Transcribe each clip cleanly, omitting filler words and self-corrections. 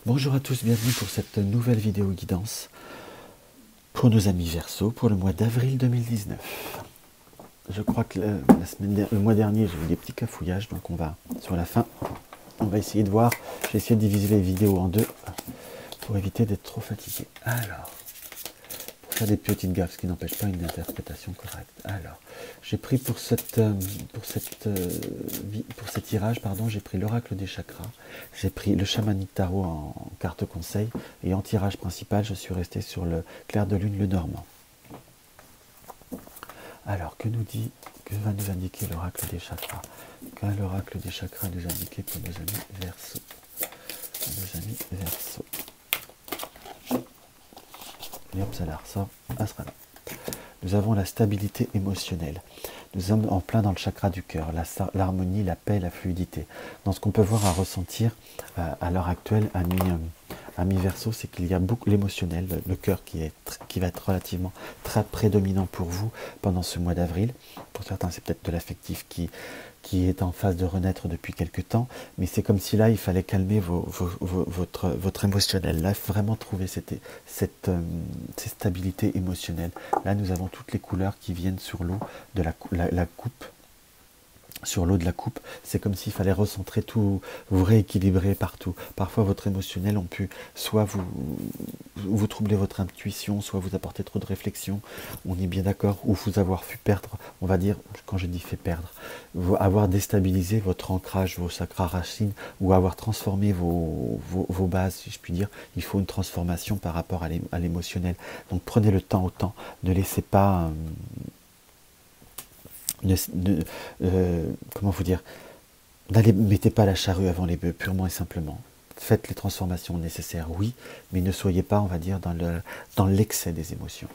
Bonjour à tous, bienvenue pour cette nouvelle vidéo guidance pour nos amis Verseau pour le mois d'avril 2019. Je crois que le mois dernier j'ai eu des petits cafouillages, donc on va sur la fin, on va essayer de voir. J'ai essayé de diviser les vidéos en deux pour éviter d'être trop fatigué. Alors, pour faire des petites gaffes, ce qui n'empêche pas une interprétation correcte. Alors, j'ai pris pour ce tirage, pardon, j'ai pris l'oracle des chakras, j'ai pris le chamanique tarot en carte conseil, et en tirage principal, je suis resté sur le clair de lune, le normand. Alors, que va nous indiquer l'oracle des chakras? Que l'oracle des chakras nous indiquer pour nos amis Verseau? Nos amis Verseau. Et hop, ça la ressort, à ce là. Nous avons la stabilité émotionnelle. Nous sommes en plein dans le chakra du cœur, l'harmonie, la paix, la fluidité. Dans ce qu'on peut voir à ressentir à l'heure actuelle, ami Verseau, c'est qu'il y a beaucoup l'émotionnel, le cœur qui va être relativement très prédominant pour vous pendant ce mois d'avril. Pour certains, c'est peut-être de l'affectif qui est en phase de renaître depuis quelque temps, mais c'est comme si là, il fallait calmer votre émotionnel. Là, il faut vraiment trouver cette stabilité émotionnelle. Là, nous avons toutes les couleurs qui viennent sur l'eau de la coupe. Sur l'eau de la coupe, c'est comme s'il fallait recentrer tout, vous rééquilibrer partout. Parfois, votre émotionnel, on peut soit vous troubler votre intuition, soit vous apporter trop de réflexion, on est bien d'accord, ou vous avoir fait perdre, on va dire, quand je dis fait perdre, avoir déstabilisé votre ancrage, vos chakras racines, ou avoir transformé vos bases, si je puis dire. Il faut une transformation par rapport à l'émotionnel. Donc prenez le temps au temps, ne laissez pas... comment vous dire, mettez pas la charrue avant les bœufs, purement et simplement. Faites les transformations nécessaires, oui, mais ne soyez pas, on va dire, dans l'excès des émotions.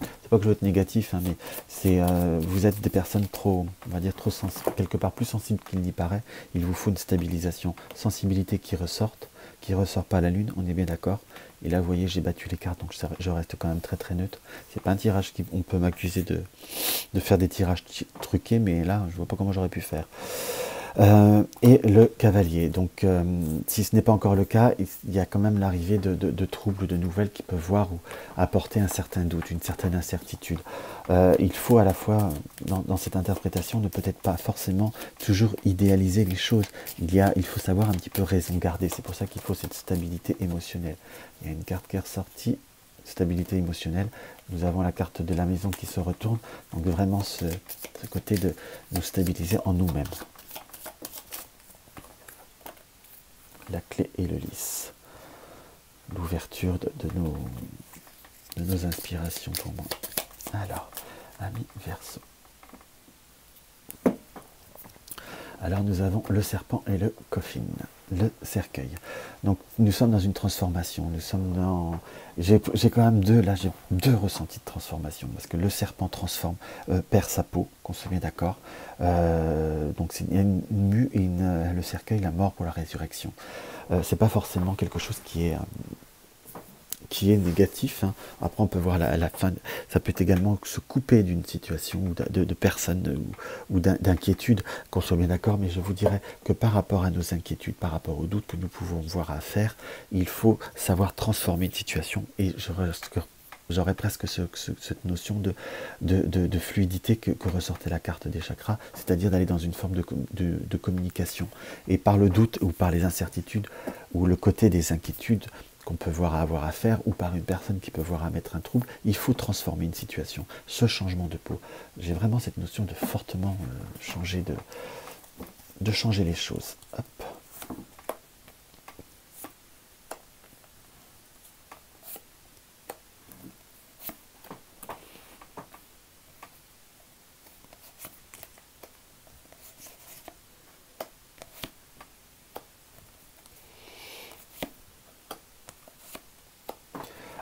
C'est pas que je veux être négatif, hein, mais c'est vous êtes des personnes trop, on va dire, trop sensibles, quelque part plus sensibles qu'il n'y paraît. Il vous faut une stabilisation, sensibilité qui ressort pas à la lune, on est bien d'accord. Et là, vous voyez, j'ai battu les cartes, donc je reste quand même très très neutre. C'est pas un tirage on peut m'accuser de faire des tirages truqués, mais là, je vois pas comment j'aurais pu faire. Et le cavalier. Donc, si ce n'est pas encore le cas, il y a quand même l'arrivée de troubles, de nouvelles qui peuvent voir ou apporter un certain doute, une certaine incertitude. Il faut à la fois, dans cette interprétation, ne peut-être pas forcément toujours idéaliser les choses. Il faut savoir un petit peu raison garder. C'est pour ça qu'il faut cette stabilité émotionnelle. Il y a une carte qui est ressortie, stabilité émotionnelle. Nous avons la carte de la maison qui se retourne. Donc vraiment ce côté de nous stabiliser en nous-mêmes. La clé et le lys. L'ouverture de nos inspirations pour moi. Alors, ami Verseau. Alors nous avons le serpent et le coffin, le cercueil. Donc nous sommes dans une transformation, nous sommes dans... J'ai quand même j'ai deux ressentis de transformation, parce que le serpent transforme, perd sa peau, qu'on se met d'accord. Donc il y a une mue et le cercueil, la mort pour la résurrection. C'est pas forcément quelque chose qui est négatif, hein. Après on peut voir la fin, ça peut également se couper d'une situation de personnes ou d'inquiétude, qu'on soit bien d'accord, mais je vous dirais que par rapport à nos inquiétudes, par rapport aux doutes que nous pouvons voir à faire, il faut savoir transformer une situation, et j'aurais presque cette notion de fluidité que ressortait la carte des chakras, c'est-à-dire d'aller dans une forme de communication, et par le doute ou par les incertitudes, ou le côté des inquiétudes, qu'on peut voir à avoir à faire, ou par une personne qui peut voir à mettre un trouble, il faut transformer une situation, ce changement de peau. J'ai vraiment cette notion de fortement changer les choses. Hop.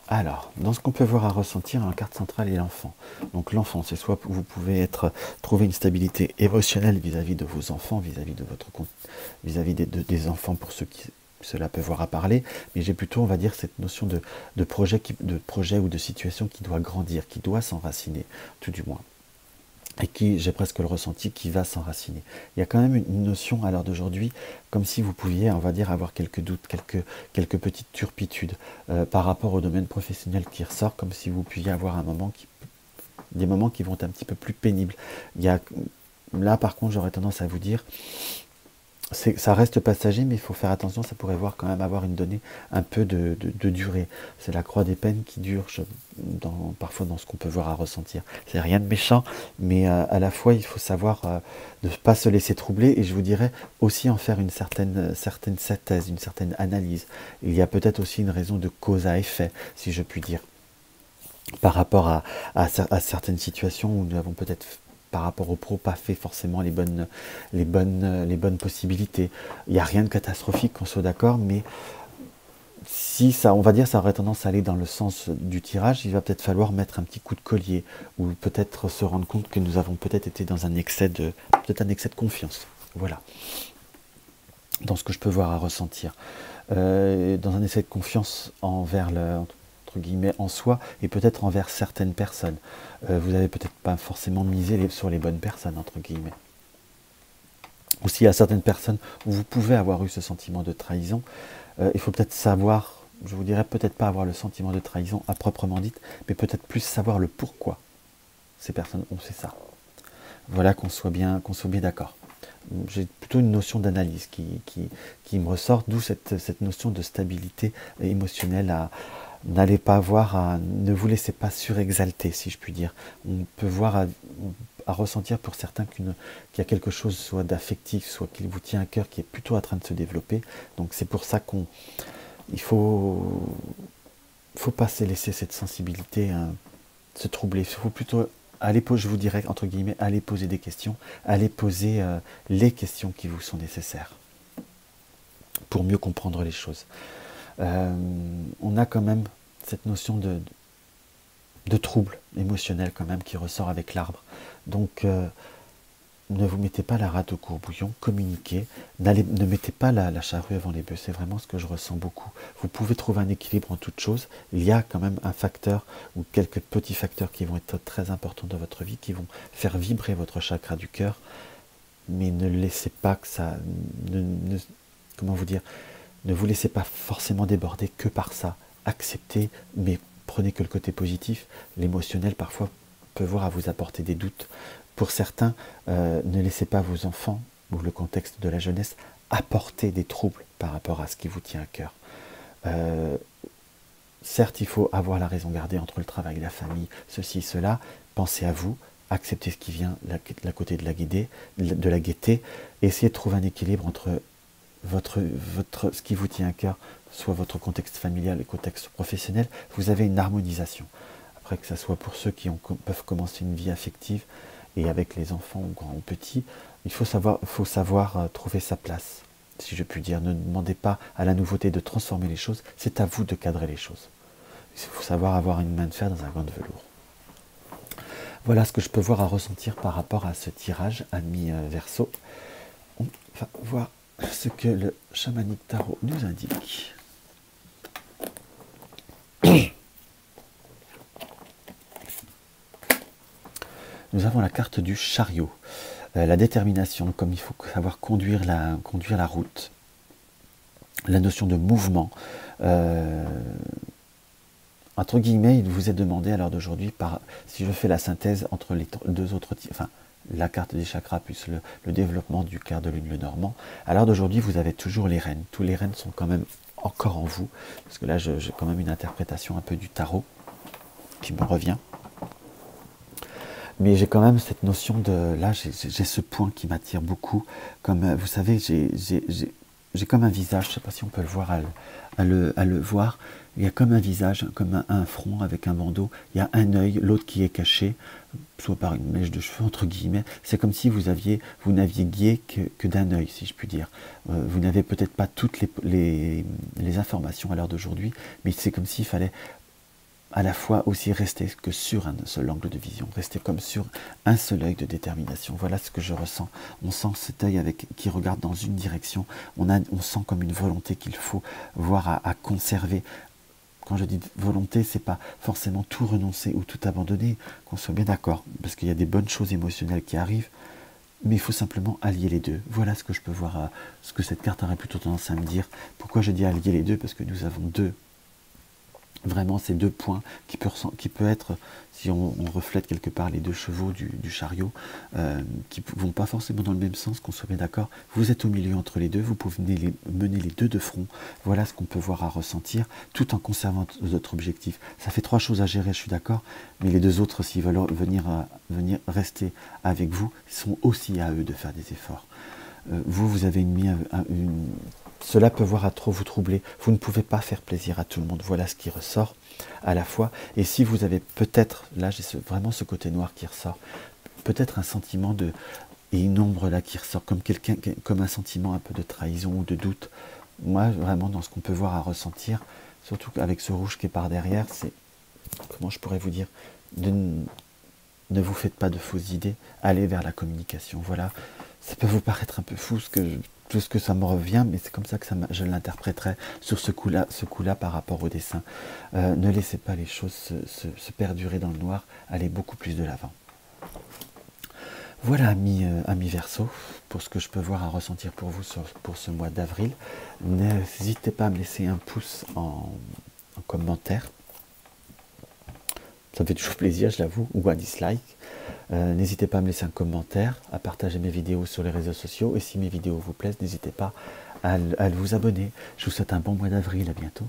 Alors, dans ce qu'on peut voir à ressentir, la carte centrale est l'enfant. Donc l'enfant, c'est soit vous pouvez trouver une stabilité émotionnelle vis-à-vis de vos enfants, vis-à-vis de votre compte, vis-à-vis des enfants pour ceux qui cela peut voir à parler, mais j'ai plutôt, on va dire, cette notion de projet ou de situation qui doit grandir, qui doit s'enraciner, tout du moins. et qui, j'ai presque le ressenti, qui va s'enraciner. Il y a quand même une notion à l'heure d'aujourd'hui, comme si vous pouviez, on va dire, avoir quelques doutes, quelques petites turpitudes par rapport au domaine professionnel qui ressort, comme si vous pouviez avoir des moments qui vont être un petit peu plus pénibles. Là, par contre, j'aurais tendance à vous dire, ça reste passager, mais il faut faire attention, ça pourrait quand même avoir une donnée un peu de durée. C'est la croix des peines qui dure parfois dans ce qu'on peut voir à ressentir. C'est rien de méchant, mais à la fois il faut savoir ne pas se laisser troubler, et je vous dirais aussi en faire une certaine synthèse, une certaine analyse. Il y a peut-être aussi une raison de cause à effet, si je puis dire, par rapport à certaines situations où nous avons peut-être par rapport au pro, pas fait forcément les bonnes possibilités. Il n'y a rien de catastrophique, qu'on soit d'accord, mais si ça, on va dire, ça aurait tendance à aller dans le sens du tirage, il va peut-être falloir mettre un petit coup de collier, ou peut-être se rendre compte que nous avons peut-être été dans un excès de confiance. Voilà. Dans ce que je peux voir à ressentir. Dans un excès de confiance envers entre guillemets, en soi, et peut-être envers certaines personnes. Vous n'avez peut-être pas forcément misé sur les bonnes personnes, entre guillemets. Ou s'il y a certaines personnes où vous pouvez avoir eu ce sentiment de trahison, il faut peut-être savoir, je vous dirais peut-être pas avoir le sentiment de trahison à proprement dit, mais peut-être plus savoir le pourquoi ces personnes ont fait ça. Voilà, qu'on soit bien d'accord. J'ai plutôt une notion d'analyse qui me ressort, d'où cette notion de stabilité émotionnelle. N'allez pas voir, ne vous laissez pas surexalter, si je puis dire. On peut voir à ressentir pour certains qu'il y a quelque chose soit d'affectif, soit qu'il vous tient à cœur, qui est plutôt en train de se développer. Donc c'est pour ça qu'il faut pas se laisser cette sensibilité se troubler. Il faut plutôt aller, je vous dirais, entre guillemets, aller poser des questions, aller poser les questions qui vous sont nécessaires pour mieux comprendre les choses. On a quand même cette notion de trouble émotionnel quand même qui ressort avec l'arbre. Donc ne vous mettez pas la rate au courbouillon, communiquez, ne mettez pas la charrue avant les bœufs, c'est vraiment ce que je ressens beaucoup. Vous pouvez trouver un équilibre en toute chose, il y a quand même un facteur ou quelques petits facteurs qui vont être très importants dans votre vie, qui vont faire vibrer votre chakra du cœur, mais ne laissez pas que ça, comment vous dire, ne vous laissez pas forcément déborder que par ça. Acceptez, mais prenez que le côté positif. L'émotionnel, parfois, peut voir à vous apporter des doutes. Pour certains, ne laissez pas vos enfants, ou le contexte de la jeunesse, apporter des troubles par rapport à ce qui vous tient à cœur. Certes, il faut avoir la raison gardée entre le travail, la famille, ceci, cela. Pensez à vous, acceptez ce qui vient la côté de la gaieté, essayez de trouver un équilibre entre ce qui vous tient à cœur, soit votre contexte familial et contexte professionnel. Vous avez une harmonisation. Après, que ce soit pour ceux qui peuvent commencer une vie affective et avec les enfants ou grands ou petits, il faut savoir trouver sa place, si je puis dire. Ne demandez pas à la nouveauté de transformer les choses, c'est à vous de cadrer les choses. Il faut savoir avoir une main de fer dans un gant de velours. Voilà ce que je peux voir à ressentir par rapport à ce tirage, ami Verseau. On va voir ce que le chamanique tarot nous indique. Nous avons la carte du chariot, la détermination, comme il faut savoir conduire la route, la notion de mouvement. Entre guillemets, il vous est demandé à l'heure d'aujourd'hui, si je fais la synthèse entre les deux autres, enfin la carte des chakras plus le développement du clair de lune, le normand, à l'heure d'aujourd'hui, vous avez toujours les rênes. Tous les rênes sont quand même encore en vous, parce que là, j'ai quand même une interprétation un peu du tarot qui me revient. Mais j'ai quand même cette notion de... Là, j'ai ce point qui m'attire beaucoup. Comme vous savez, j'ai comme un visage, je ne sais pas si on peut le voir, à le voir. Il y a comme un visage, comme un front avec un bandeau. Il y a un œil, l'autre qui est caché, soit par une mèche de cheveux, entre guillemets. C'est comme si vous n'aviez gué que d'un œil, si je puis dire. Vous n'avez peut-être pas toutes les informations à l'heure d'aujourd'hui, mais c'est comme s'il fallait à la fois aussi rester que sur un seul angle de vision, rester comme sur un seul œil de détermination. Voilà ce que je ressens. On sent cet œil qui regarde dans une direction, on sent comme une volonté qu'il faut voir à conserver quand je dis volonté, c'est pas forcément tout renoncer ou tout abandonner, qu'on soit bien d'accord, parce qu'il y a des bonnes choses émotionnelles qui arrivent, mais il faut simplement allier les deux. Voilà ce que je peux voir, ce que cette carte aurait plutôt tendance à me dire. Pourquoi je dis allier les deux? Parce que nous avons vraiment ces deux points qui peut être, si on reflète quelque part les deux chevaux du chariot, qui ne vont pas forcément dans le même sens, qu'on soit bien d'accord. Vous êtes au milieu entre les deux, vous pouvez mener les deux de front. Voilà ce qu'on peut voir à ressentir, tout en conservant votre objectif. Ça fait trois choses à gérer, je suis d'accord, mais les deux autres, s'ils veulent venir rester avec vous, sont aussi à eux de faire des efforts. Vous avez cela peut voir à trop vous troubler. Vous ne pouvez pas faire plaisir à tout le monde. Voilà ce qui ressort à la fois. Et si vous avez peut-être, là j'ai vraiment ce côté noir qui ressort, peut-être un sentiment et une ombre là qui ressort, comme un sentiment un peu de trahison ou de doute. Moi, vraiment, dans ce qu'on peut voir à ressentir, surtout avec ce rouge qui est par derrière, c'est, comment je pourrais vous dire, ne vous faites pas de fausses idées, allez vers la communication. Voilà, ça peut vous paraître un peu fou tout ce que ça me revient, mais c'est comme ça que je l'interpréterai sur ce coup-là par rapport au dessin. Ne laissez pas les choses se perdurer dans le noir, allez beaucoup plus de l'avant. Voilà, amis Verseau, pour ce que je peux voir à ressentir pour vous pour ce mois d'avril. N'hésitez pas à me laisser un pouce en commentaire. Ça me fait toujours plaisir, je l'avoue, ou un dislike. N'hésitez pas à me laisser un commentaire, à partager mes vidéos sur les réseaux sociaux. Et si mes vidéos vous plaisent, n'hésitez pas à vous abonner. Je vous souhaite un bon mois d'avril, à bientôt.